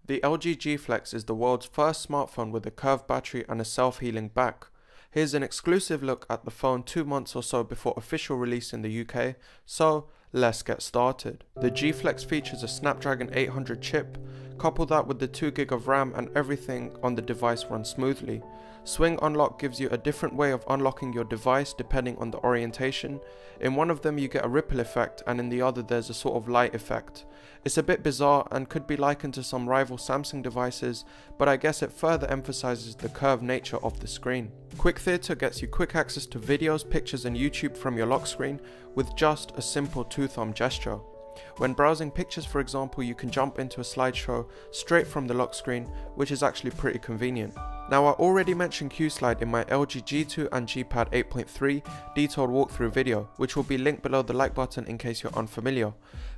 The LG G Flex is the world's first smartphone with a curved battery and a self-healing back. Here's an exclusive look at the phone 2 months or so before official release in the UK, so let's get started. The G Flex features a Snapdragon 800 chip. Couple that with the 2GB of RAM and everything on the device runs smoothly. Swing unlock gives you a different way of unlocking your device depending on the orientation. In one of them you get a ripple effect and in the other there's a sort of light effect. It's a bit bizarre and could be likened to some rival Samsung devices, but I guess it further emphasizes the curved nature of the screen. Quick Theatre gets you quick access to videos, pictures and YouTube from your lock screen with just a simple 2-thumb gesture. When browsing pictures, for example, you can jump into a slideshow straight from the lock screen, which is actually pretty convenient. Now, I already mentioned Q-Slide in my LG G2 and G-Pad 8.3 detailed walkthrough video, which will be linked below the like button in case you're unfamiliar.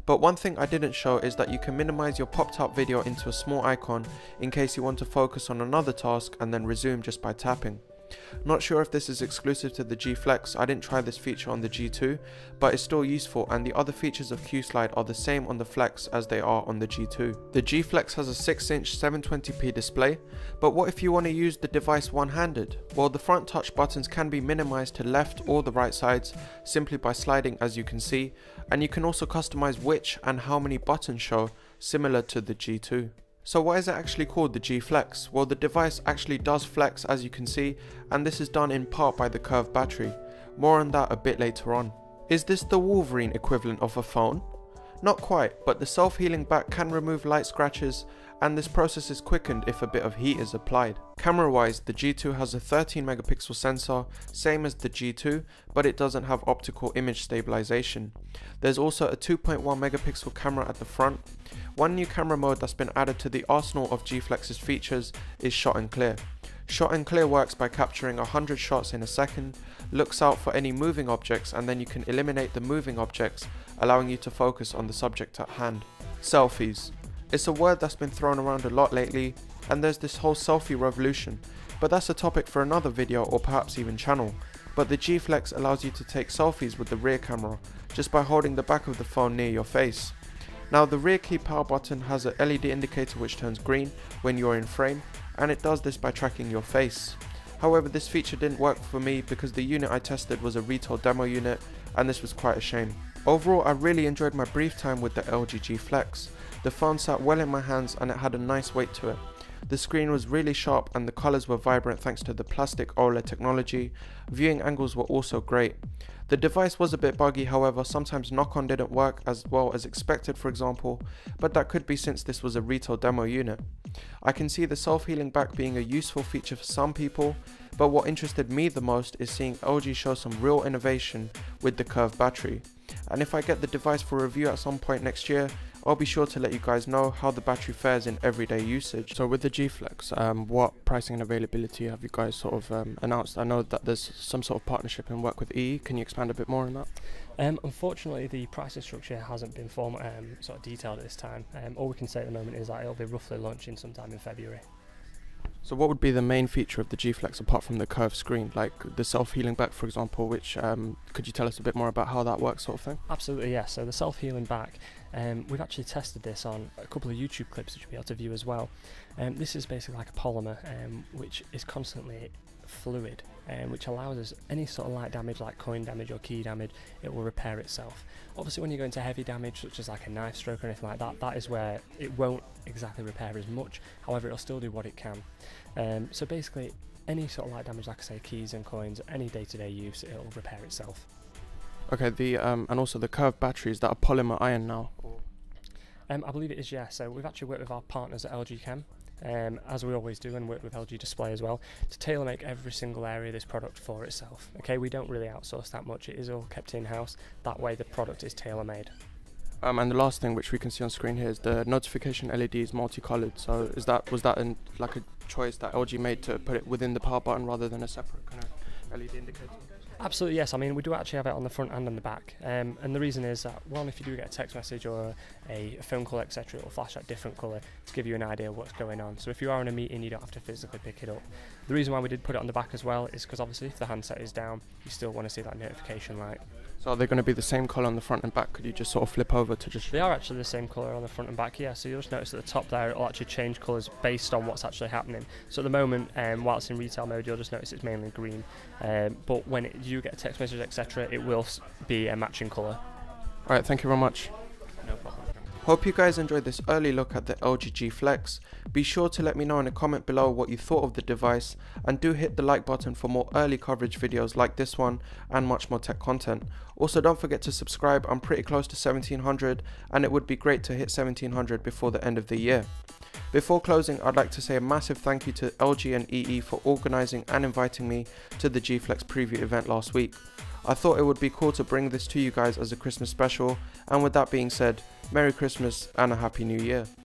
But one thing I didn't show is that you can minimize your popped up video into a small icon in case you want to focus on another task and then resume just by tapping. Not sure if this is exclusive to the G Flex. I didn't try this feature on the G2, but it's still useful and the other features of Q-Slide are the same on the Flex as they are on the G2. The G Flex has a 6-inch 720p display, but what if you want to use the device one-handed? Well, the front touch buttons can be minimized to left or the right sides simply by sliding, as you can see, and you can also customize which and how many buttons show, similar to the G2. So why is it actually called the G Flex? Well, the device actually does flex, as you can see, and this is done in part by the curved battery. More on that a bit later on. Is this the Wolverine equivalent of a phone? Not quite, but the self-healing back can remove light scratches, and this process is quickened if a bit of heat is applied. Camera-wise, the G2 has a 13-megapixel sensor, same as the G2, but it doesn't have optical image stabilization. There's also a 2.1 megapixel camera at the front. One new camera mode that's been added to the arsenal of G Flex's features is Shot and Clear. Shot and Clear works by capturing 100 shots in a second, looks out for any moving objects, and then you can eliminate the moving objects, allowing you to focus on the subject at hand. Selfies. It's a word that's been thrown around a lot lately, and there's this whole selfie revolution, but that's a topic for another video or perhaps even channel. But the G Flex allows you to take selfies with the rear camera, just by holding the back of the phone near your face. Now, the rear key power button has a LED indicator which turns green when you're in frame, and it does this by tracking your face. However, this feature didn't work for me because the unit I tested was a retail demo unit, and this was quite a shame. Overall, I really enjoyed my brief time with the LG G Flex. The phone sat well in my hands and it had a nice weight to it. The screen was really sharp and the colours were vibrant thanks to the plastic OLED technology. Viewing angles were also great. The device was a bit buggy, however, sometimes knock-on didn't work as well as expected, for example, but that could be since this was a retail demo unit. I can see the self-healing back being a useful feature for some people, but what interested me the most is seeing LG show some real innovation with the curved battery. And if I get the device for review at some point next year, I'll be sure to let you guys know how the battery fares in everyday usage. So with the G Flex, what pricing and availability have you guys sort of announced? I know that there's some sort of partnership and work with EE. Can you expand a bit more on that? Unfortunately, the pricing structure hasn't been sort of detailed at this time. All we can say at the moment is that it'll be roughly launching sometime in February. So what would be the main feature of the G Flex apart from the curved screen, like the self-healing back, for example, which could you tell us a bit more about how that works, sort of thing? Absolutely, yes. So the self-healing back, we've actually tested this on a couple of YouTube clips which you'll be able to view as well. This is basically like a polymer which is constantly fluid, which allows us any sort of light damage like coin damage or key damage, it will repair itself. Obviously when you go into heavy damage such as like a knife stroke or anything like that, that is where it won't exactly repair as much, however it'll still do what it can. So basically any sort of light damage, like I say, keys and coins, any day-to-day use, it'll repair itself. Okay, and also the curved battery, is that a polymer iron now? I believe it is, yeah. So we've actually worked with our partners at LG Chem, as we always do, and work with LG Display as well, to tailor make every single area of this product for itself. Okay, we don't really outsource that much, it is all kept in-house, that way the product is tailor-made. And the last thing which we can see on screen here is the notification LED is multicolored, so was that like a choice that LG made to put it within the power button rather than a separate kind of LED indicator? Absolutely, yes. I mean, we do actually have it on the front and on the back. And the reason is that, one, if you do get a text message or a phone call, etc., it will flash that different colour to give you an idea of what's going on. So if you are in a meeting, you don't have to physically pick it up. The reason why we did put it on the back as well is because obviously if the handset is down, you still want to see that notification light. So are they going to be the same colour on the front and back? Could you just sort of flip over to just... They are actually the same colour on the front and back, yeah. So you'll just notice at the top there, it'll actually change colours based on what's actually happening. So at the moment, while it's in retail mode, you'll just notice it's mainly green. But when you get a text message, etc., it will be a matching colour. Alright, thank you very much. No problem. Hope you guys enjoyed this early look at the LG G Flex. Be sure to let me know in a comment below what you thought of the device, and do hit the like button for more early coverage videos like this one and much more tech content. Also, don't forget to subscribe. I'm pretty close to 1700 and it would be great to hit 1700 before the end of the year. Before closing, I'd like to say a massive thank you to LG and EE for organising and inviting me to the G Flex preview event last week. I thought it would be cool to bring this to you guys as a Christmas special, and with that being said, Merry Christmas and a Happy New Year.